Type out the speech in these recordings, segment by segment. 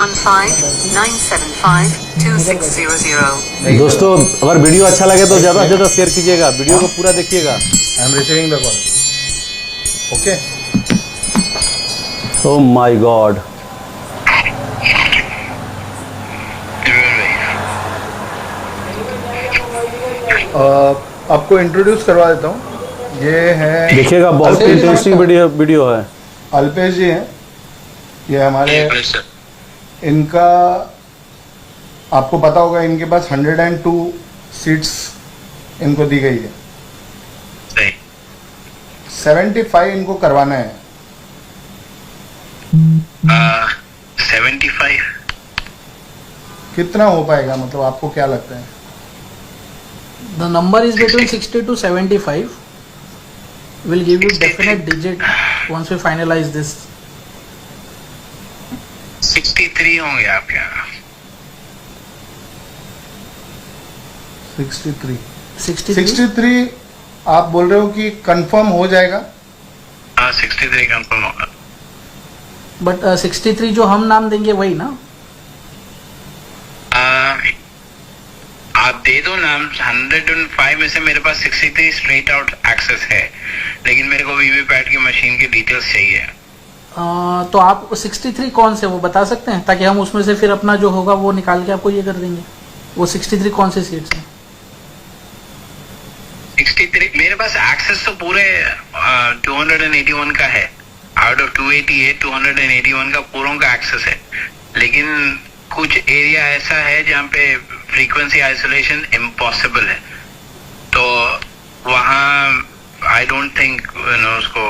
5-975-2600। दोस्तों अगर वीडियो अच्छा लगे तो ज़्यादा से ज़्यादा शेयर कीजिएगा, वीडियो को पूरा देखिएगा। I am receiving the call. Okay. Oh my God. आपको इंट्रोड्यूस करवा देता हूँ। ये है, देखिएगा बहुत ही इंटरेस्टिंग वीडियो है। अल्पेश जी हैं, ये हमारे, इनका आपको पता होगा, इनके पास 102 सीट्स इनको दी गई है। 75 इनको करवाना है। 75 कितना हो पाएगा, मतलब आपको क्या लगता है? The number is between 60 to 75. We'll give you definite digit once we finalize this. 63 होंगे आपके यहाँ। 63 63 आप बोल रहे हो कि कंफर्म हो जाएगा? हाँ 63 कंफर्म होगा। बट 63 जो हम नाम देंगे वही ना? आप दे दो नाम। 105 में से मेरे पास 63 स्ट्रेट आउट एक्सेस है, लेकिन मेरे को वीवीपैट की मशीन की डिटेल्स चाहिए। तो आप 63 कौन से वो बता सकते हैं, ताकि हम उसमें से फिर अपना जो होगा वो निकाल के आपको ये कर देंगे। वो 63 कौन से सीट्स हैं? 63 मेरे पास एक्सेस तो पूरे 281 का है। आउट ऑफ 288 281 का पूरों का एक्सेस है, लेकिन कुछ एरिया ऐसा है जहाँ पे फ्रीक्वेंसी आइसोलेशन इम्पॉसिबल है, तो वहाँ आई डोंट थिंक उसको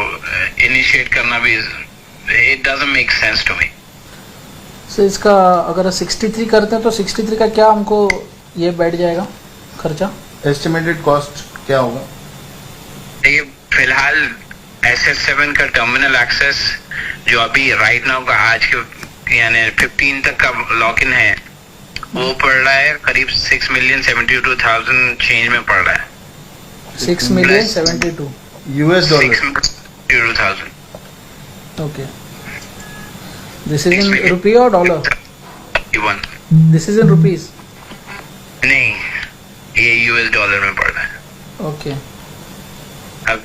इनिशिएट करना भी it doesn't make sense to me. So इसका अगर 63 करते हैं तो 63 का क्या हमको ये बैठ जाएगा खर्चा? एस्टिमेटेड कॉस्ट क्या होगा? देखिए फिलहाल SS7 का टर्मिनल एक्सेस जो अभी राइट नाउ का आज के यानी 15 तक का लॉक इन है, वो पड़ रहा है करीब 6,72,000 चेंज में पड़ रहा है। 6,72,000 US dollar. 6,72,000। Okay, this is in rupee और dollar? This is in rupees? नहीं, ये US डॉलर में पड़ रहा है। ओके, अब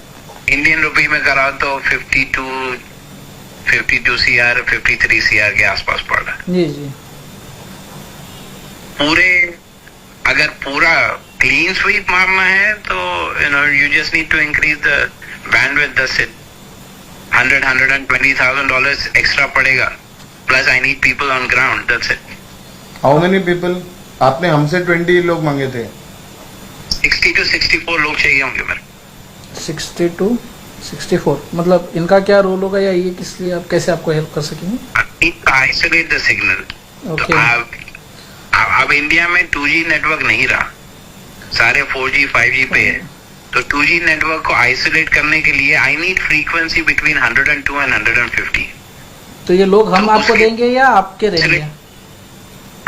इंडियन रुपी में कराओ तो 52 CR 53 CR के आसपास पड़ रहा है। जी जी। अगर पूरा क्लीन स्वीप मारना है तो you just need to increase the bandwidth, that's it. $120,000 extra पड़ेगा, plus I need people on ground, that's it. How many people? आपने हमसे 20 लोग मांगे थे। 60 to 64 लोग चाहिए होंगे मेरे। 60 to 64 मतलब इनका क्या रोल होगा, या ये किस लिए, आप कैसे आपको हेल्प कर सकेंगे? Isolate the signal. ओके। तो अब इंडिया में 2G नेटवर्क नहीं रहा, सारे 4G 5G पे है, तो 2G नेटवर्क को आइसोलेट करने के लिए I need frequency between 102 and 150। तो ये लोग हम आपको देंगे या आपके रहेंगे?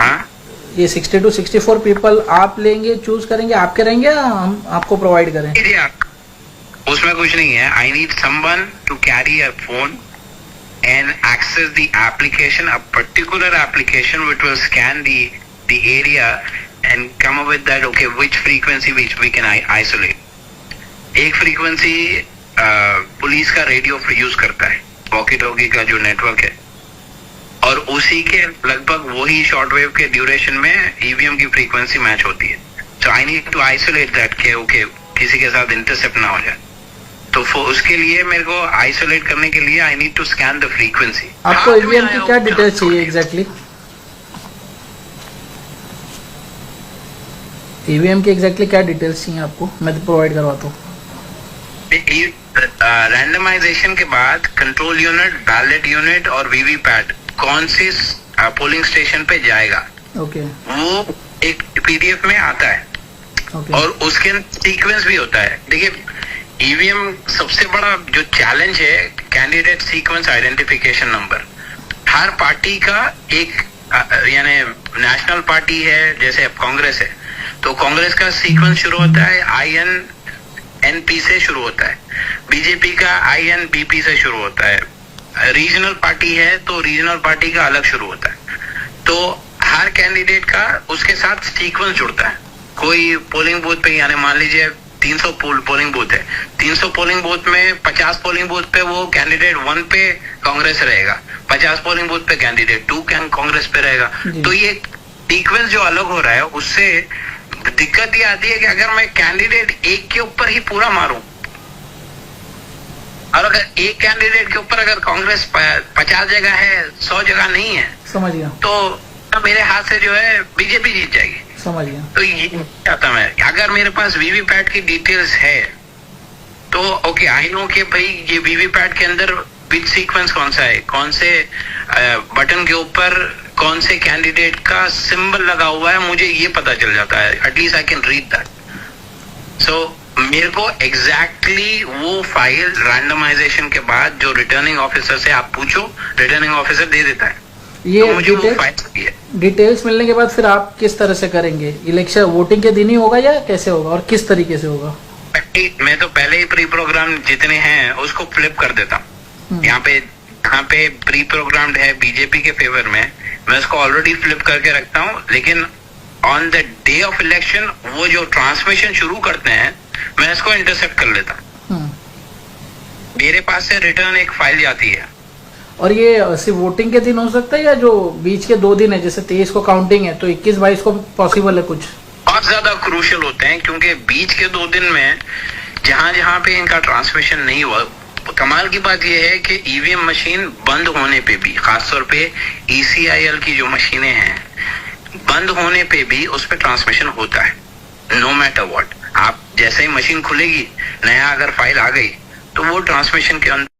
हाँ, ये 60 to 64 पीपल आप लेंगे, चूज करेंगे, आपके रहेंगे या हम आपको प्रोवाइड करें? उसमें कुछ नहीं है। I need someone to carry a phone and access the application, a particular application which will scan the area and come up with that, okay, which frequency which we can isolate. एक frequency police का radio use करता है, walkie talkie का जो network है, और उसी के लगभग वही शॉर्टवेव के ड्यूरेशन में ईवीएम की फ्रीक्वेंसी मैच होती है। So I need to isolate that के ओके किसी के साथ इंटरसेप्ट ना हो जाए, तो उसके लिए मेरे को आइसोलेट करने के लिए I need to scan the frequency. आपको ईवीएम की क्या डिटेल्स चाहिए एग्जैक्टली? ईवीएम की एग्जैक्टली क्या डिटेल्स चाहिए आपको? मैं तो प्रोवाइड करवाता हूँ। रैंडमाइजेशन के बाद कंट्रोल यूनिट, बैलेट यूनिट और वीवीपैट कौन से पोलिंग स्टेशन पे जाएगा, ओके, वो एक पीडीएफ में आता है। ओके। और उसके सीक्वेंस भी होता है। देखिए ईवीएम सबसे बड़ा जो चैलेंज है, कैंडिडेट सीक्वेंस आइडेंटिफिकेशन नंबर। हर पार्टी का एक यानी नेशनल पार्टी है, जैसे अब कांग्रेस है, तो कांग्रेस का सीक्वेंस शुरू होता है INNP से शुरू होता है, बीजेपी का INBP से शुरू होता है, रीजनल पार्टी है तो रीजनल पार्टी का अलग शुरू होता है। कैंडिडेट का उसके साथ सीक्वेंस जुड़ता है। कोई पोलिंग बूथ पे, यानी मान लीजिए 300 पोलिंग बूथ है, 300 पोलिंग बूथ में 50 पोलिंग बूथ पे वो कैंडिडेट 1 पे कांग्रेस रहेगा, 50 पोलिंग बूथ पे कैंडिडेट 2 कांग्रेस पे रहेगा। तो ये सीक्वेंस जो अलग हो रहा है, उससे दिक्कत ये आती है कि अगर मैं कैंडिडेट एक के ऊपर ही पूरा मारूं, और अगर एक कैंडिडेट के ऊपर अगर कांग्रेस 50 जगह है, 100 जगह नहीं है, समझ गया, तो मेरे हाथ से जो है बीजेपी जीत जाएगी। समझ गया। तो ये चाहता मैं, अगर मेरे पास वीवीपैट की डिटेल्स है तो ओके, आई नो कि भाई ये वीवीपैट के अंदर बिट सीक्वेंस कौन सा है, कौन से बटन के ऊपर कौन से कैंडिडेट का सिंबल लगा हुआ है, मुझे ये पता चल जाता है। At least I can read that. So मेरे को एग्जैक्टली वो फाइल रैंडमाइजेशन के बाद जो रिटर्निंग ऑफिसर से आप पूछो, रिटर्निंग ऑफिसर दे देता है। ये तो मुझे वो फाइल चाहिए। डिटेल्स मिलने के बाद फिर आप किस तरह से करेंगे? इलेक्शन वोटिंग के दिन ही होगा या कैसे होगा और किस तरीके से होगा? मैं तो पहले ही प्री प्रोग्राम जितने हैं उसको फ्लिप कर देता हूँ। यहाँ पे प्री प्रोग्राम्ड है बीजेपी के फेवर में, मैं उसको ऑलरेडी फ्लिप करके रखता हूँ। लेकिन on the day of election वो जो ट्रांसमिशन शुरू करते हैं, मैं इसको इंटरसेप्ट कर लेता हूँ। मेरे पास से रिटर्न एक फाइल जाती है। और ये सिर्फ वोटिंग के दिन हो सकता है या जो बीच के 2 दिन है, जैसे 23 को काउंटिंग है तो 21-22 को पॉसिबल है कुछ? बहुत ज्यादा क्रूशियल होते हैं, क्योंकि बीच के 2 दिन में जहां पे इनका ट्रांसमिशन नहीं हुआ, कमाल की बात यह है कि ईवीएम मशीन बंद होने पे भी, खासतौर पे ECIL की जो मशीनें हैं, बंद होने पे भी उस पर ट्रांसमिशन होता है। नो मैटर व्हाट, आप जैसे ही मशीन खुलेगी, नया अगर फाइल आ गई तो वो ट्रांसमिशन के अंदर